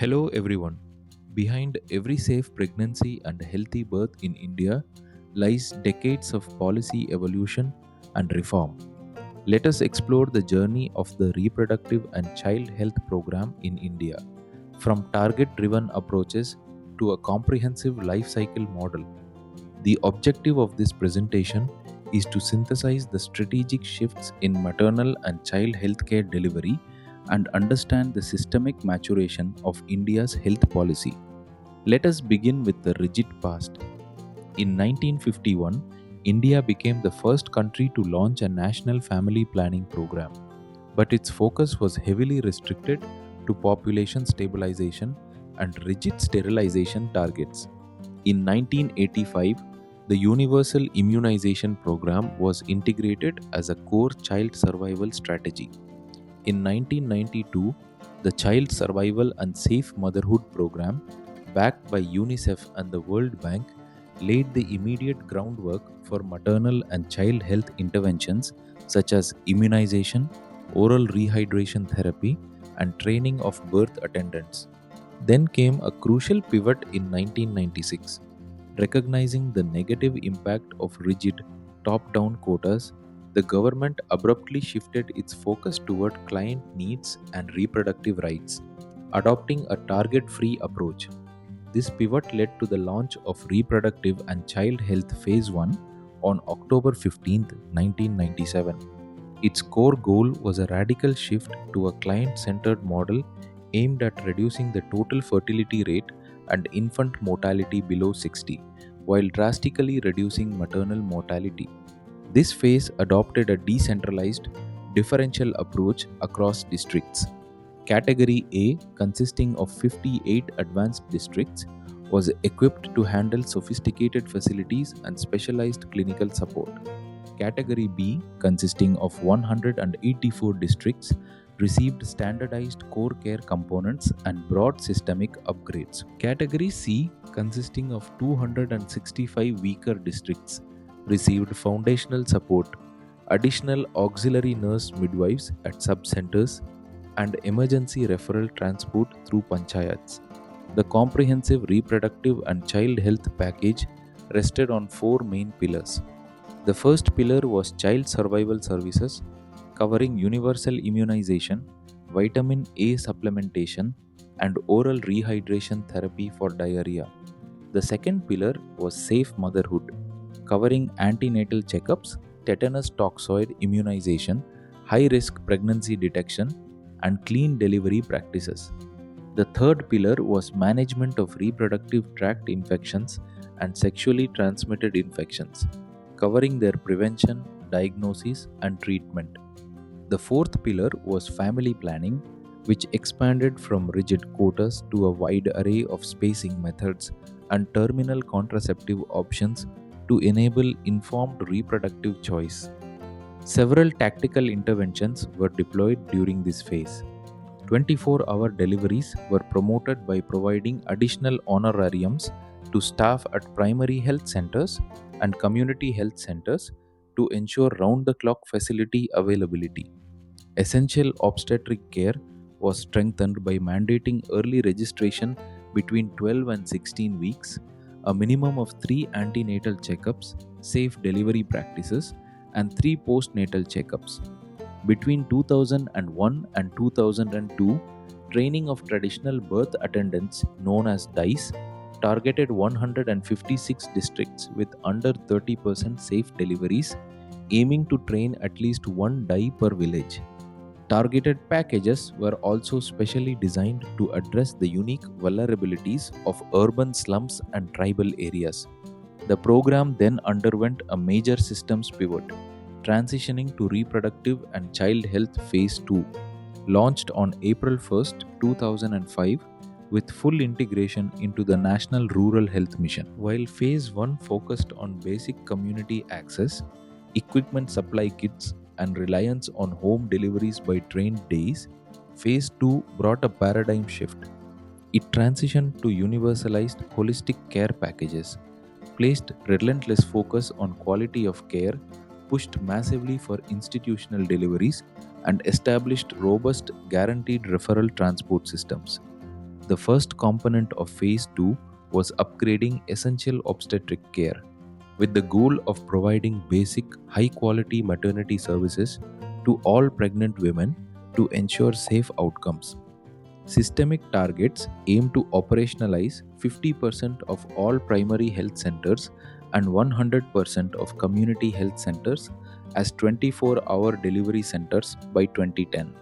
Hello everyone. Behind every safe pregnancy and healthy birth in India lies decades of policy evolution and reform. Let us explore the journey of the Reproductive and Child Health program in India, from target-driven approaches to a comprehensive life cycle model. The objective of this presentation is to synthesize the strategic shifts in maternal and child healthcare delivery and understand the systemic maturation of India's health policy. Let us begin with the rigid past. In 1951, India became the first country to launch a national family planning program, but its focus was heavily restricted to population stabilization and rigid sterilization targets. In 1985, the Universal Immunization Program was integrated as a core child survival strategy. In 1992, the Child Survival and Safe Motherhood Program, backed by UNICEF and the World Bank, laid the immediate groundwork for maternal and child health interventions such as immunization, oral rehydration therapy, and training of birth attendants. Then came a crucial pivot in 1996, recognizing the negative impact of rigid, top-down quotas. The government abruptly shifted its focus toward client needs and reproductive rights, adopting a target-free approach. This pivot led to the launch of Reproductive and Child Health Phase I on October 15, 1997. Its core goal was a radical shift to a client-centered model aimed at reducing the total fertility rate and infant mortality below 60, while drastically reducing maternal mortality. This phase adopted a decentralized, differential approach across districts. Category A, consisting of 58 advanced districts, was equipped to handle sophisticated facilities and specialized clinical support. Category B, consisting of 184 districts, received standardized core care components and broad systemic upgrades. Category C, consisting of 265 weaker districts, received foundational support, additional auxiliary nurse midwives at sub-centers, and emergency referral transport through panchayats. The comprehensive reproductive and child health package rested on four main pillars. The first pillar was child survival services, covering universal immunization, vitamin A supplementation, and oral rehydration therapy for diarrhea. The second pillar was safe motherhood, covering antenatal checkups, tetanus toxoid immunization, high-risk pregnancy detection, and clean delivery practices. The third pillar was management of reproductive tract infections and sexually transmitted infections, covering their prevention, diagnosis, and treatment. The fourth pillar was family planning, which expanded from rigid quotas to a wide array of spacing methods and terminal contraceptive options to enable informed reproductive choice. Several tactical interventions were deployed during this phase. 24-hour deliveries were promoted by providing additional honorariums to staff at primary health centers and community health centers to ensure round-the-clock facility availability. Essential obstetric care was strengthened by mandating early registration between 12 and 16 weeks, a minimum of 3 antenatal checkups, safe delivery practices, and 3 postnatal checkups. Between 2001 and 2002, training of traditional birth attendants known as DICE targeted 156 districts with under 30% safe deliveries, aiming to train at least one DIE per village. Targeted packages were also specially designed to address the unique vulnerabilities of urban slums and tribal areas. The program then underwent a major systems pivot, transitioning to Reproductive and Child Health Phase II, launched on April 1, 2005, with full integration into the National Rural Health Mission. While Phase I focused on basic community access, equipment supply kits, and reliance on home deliveries by trained DIEs, Phase II brought a paradigm shift. It transitioned to universalized holistic care packages, placed relentless focus on quality of care, pushed massively for institutional deliveries, and established robust guaranteed referral transport systems. The first component of Phase II was upgrading essential obstetric care, with the goal of providing basic, high-quality maternity services to all pregnant women to ensure safe outcomes. Systemic targets aim to operationalize 50% of all primary health centers and 100% of community health centers as 24-hour delivery centers by 2010.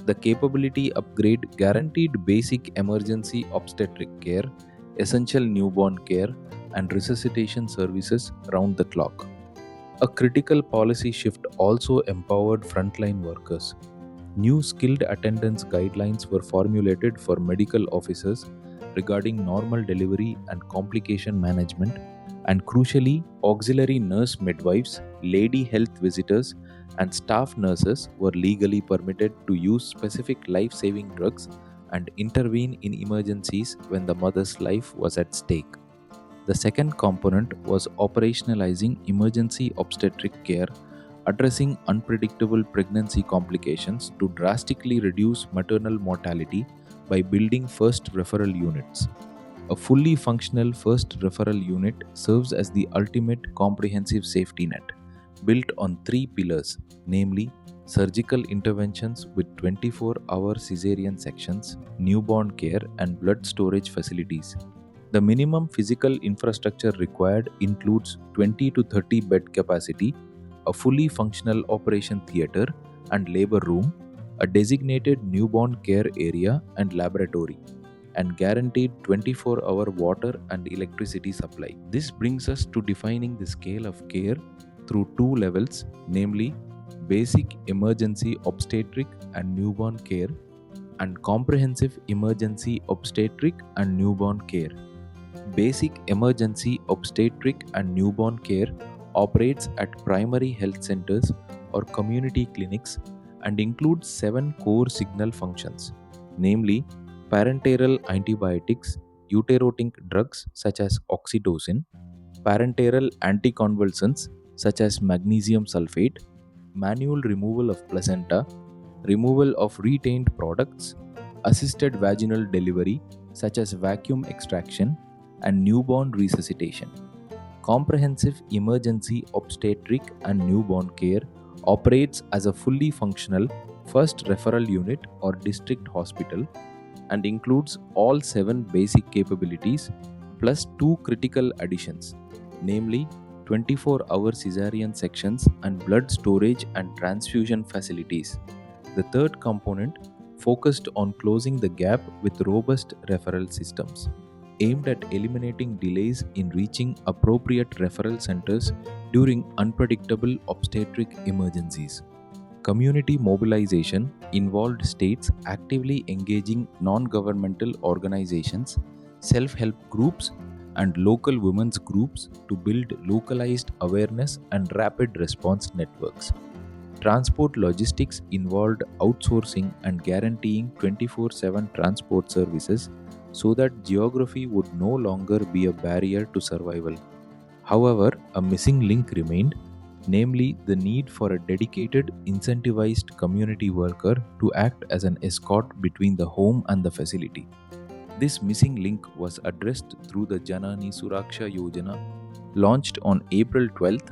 The capability upgrade guaranteed basic emergency obstetric care, essential newborn care, and resuscitation services round the clock. A critical policy shift also empowered frontline workers. New skilled attendance guidelines were formulated for medical officers regarding normal delivery and complication management, and crucially, auxiliary nurse midwives, lady health visitors, and staff nurses were legally permitted to use specific life-saving drugs and intervene in emergencies when the mother's life was at stake. The second component was operationalizing emergency obstetric care, addressing unpredictable pregnancy complications to drastically reduce maternal mortality by building first referral units. A fully functional first referral unit serves as the ultimate comprehensive safety net, built on three pillars, namely surgical interventions with 24-hour cesarean sections, newborn care, and blood storage facilities. The minimum physical infrastructure required includes 20 to 30 bed capacity, a fully functional operation theatre and labor room, a designated newborn care area and laboratory, and guaranteed 24-hour water and electricity supply. This brings us to defining the scale of care through two levels, namely basic emergency obstetric and newborn care and comprehensive emergency obstetric and newborn care. Basic emergency obstetric and newborn care operates at primary health centers or community clinics and includes 7 core signal functions, namely parenteral antibiotics, uterotic drugs such as oxytocin, parenteral anticonvulsants such as magnesium sulfate, manual removal of placenta, removal of retained products, assisted vaginal delivery such as vacuum extraction, and newborn resuscitation. Comprehensive emergency obstetric and newborn care operates as a fully functional first referral unit or district hospital and includes all 7 basic capabilities plus 2 critical additions, namely 24-hour cesarean sections and blood storage and transfusion facilities. The third component focused on closing the gap with robust referral systems, aimed at eliminating delays in reaching appropriate referral centers during unpredictable obstetric emergencies. Community mobilization involved states actively engaging non-governmental organizations, self-help groups, and local women's groups to build localized awareness and rapid response networks. Transport logistics involved outsourcing and guaranteeing 24/7 transport services so that geography would no longer be a barrier to survival. However, a missing link remained, namely the need for a dedicated, incentivized community worker to act as an escort between the home and the facility. This missing link was addressed through the Janani Suraksha Yojana, launched on April 12,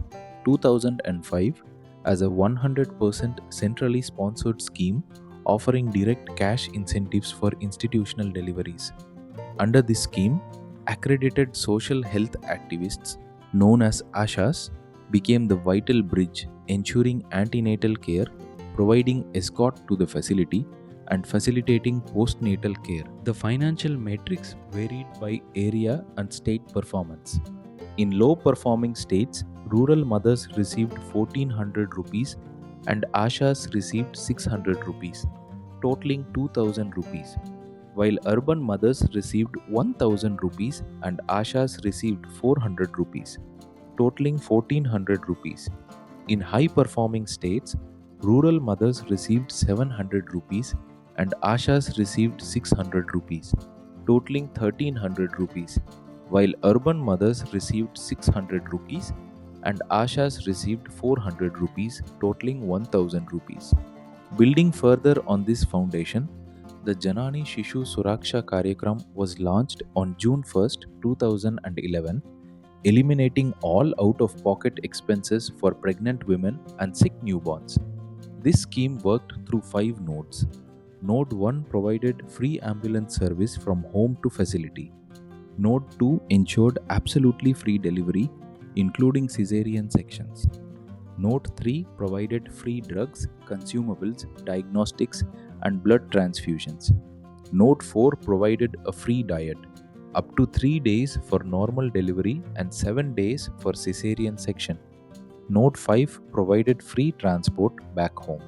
2005 as a 100% centrally sponsored scheme offering direct cash incentives for institutional deliveries. Under this scheme, accredited social health activists, known as ASHAs, became the vital bridge ensuring antenatal care, providing escort to the facility, and facilitating postnatal care. The financial matrix varied by area and state performance. In low-performing states, rural mothers received 1400 rupees and ASHAs received 600 rupees, totaling 2000 rupees, while urban mothers received 1000 rupees and ASHAs received 400 rupees, totaling 1400 rupees. In high-performing states, rural mothers received 700 rupees and ASHAs received 600 rupees, totaling 1300 rupees, while urban mothers received 600 rupees and ASHAs received 400 rupees, totaling 1000 rupees. Building further on this foundation, The Janani Shishu Suraksha Karyakram was launched on June 1st, 2011, eliminating all out-of-pocket expenses for pregnant women and sick newborns. This scheme worked through 5 nodes. Node 1 provided free ambulance service from home to facility. Node 2 ensured absolutely free delivery, including cesarean sections. Node 3 provided free drugs, consumables, diagnostics, and blood transfusions. Node 4 provided a free diet, up to 3 days for normal delivery and 7 days for cesarean section. Node 5 provided free transport back home.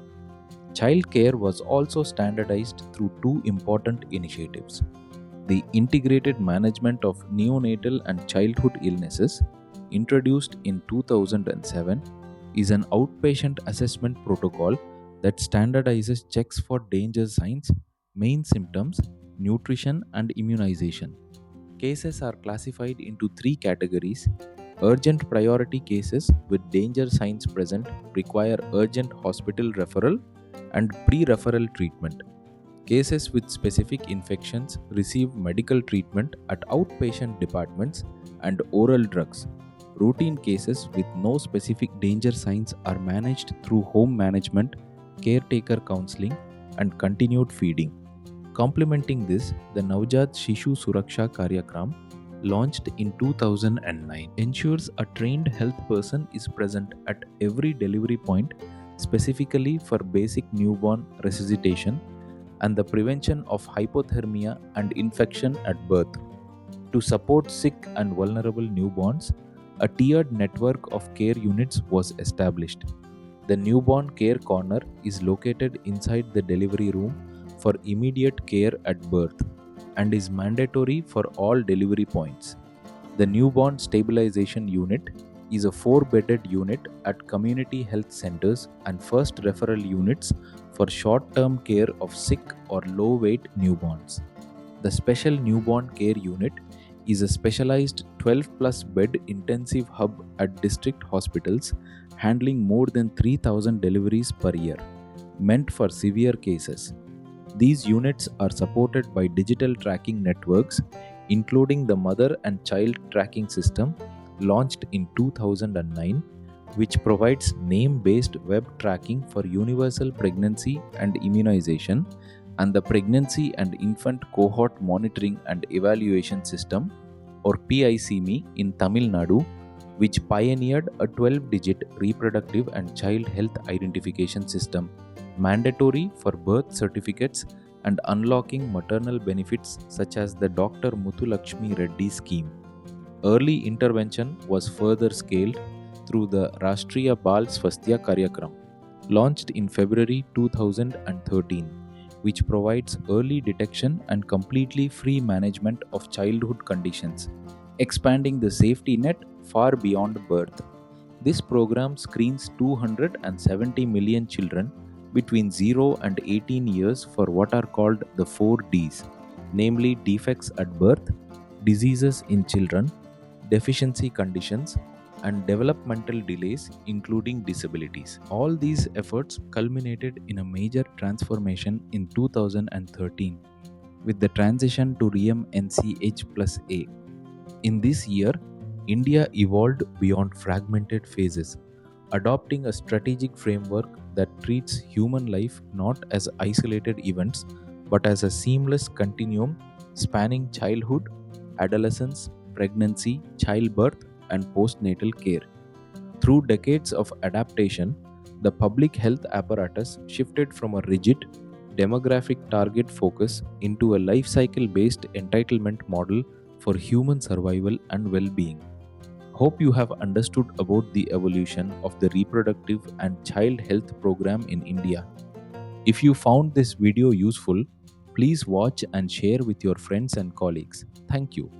Childcare was also standardized through 2 important initiatives. The Integrated Management of Neonatal and Childhood Illnesses, introduced in 2007, is an outpatient assessment protocol that standardizes checks for danger signs, main symptoms, nutrition, and immunization. Cases are classified into 3 categories. Urgent priority cases with danger signs present require urgent hospital referral and pre-referral treatment. Cases with specific infections receive medical treatment at outpatient departments and oral drugs. Routine cases with no specific danger signs are managed through home management, caretaker counseling, and continued feeding. Complementing this, the Navjat Shishu Suraksha Karyakram, launched in 2009, ensures a trained health person is present at every delivery point, specifically for basic newborn resuscitation and the prevention of hypothermia and infection at birth. To support sick and vulnerable newborns, a tiered network of care units was established. The Newborn Care Corner is located inside the delivery room for immediate care at birth and is mandatory for all delivery points. The Newborn Stabilization Unit is a 4-bedded unit at community health centers and first referral units for short-term care of sick or low-weight newborns. The Special Newborn Care Unit is a specialized 12-plus bed intensive hub at district hospitals handling more than 3,000 deliveries per year, meant for severe cases. These units are supported by digital tracking networks, including the Mother and Child Tracking System, launched in 2009, which provides name-based web tracking for universal pregnancy and immunization, and the Pregnancy and Infant Cohort Monitoring and Evaluation System, or PICME in Tamil Nadu, which pioneered a 12-digit reproductive and child health identification system, mandatory for birth certificates and unlocking maternal benefits such as the Dr. Muthulakshmi Reddy scheme. Early intervention was further scaled through the Rashtriya Bal Swasthya Karyakram, launched in February 2013, which provides early detection and completely free management of childhood conditions, expanding the safety net far beyond birth. This program screens 270 million children between 0 and 18 years for what are called the 4 Ds, namely defects at birth, diseases in children, deficiency conditions, and developmental delays, including disabilities. All these efforts culminated in a major transformation in 2013 with the transition to RMNCH+A. In this year, India evolved beyond fragmented phases, adopting a strategic framework that treats human life not as isolated events but as a seamless continuum spanning childhood, adolescence, pregnancy, childbirth, and postnatal care. Through decades of adaptation, the public health apparatus shifted from a rigid, demographic target focus into a life cycle based entitlement model for human survival and well being. Hope you have understood about the evolution of the reproductive and child health program in India. If you found this video useful, please watch and share with your friends and colleagues. Thank you.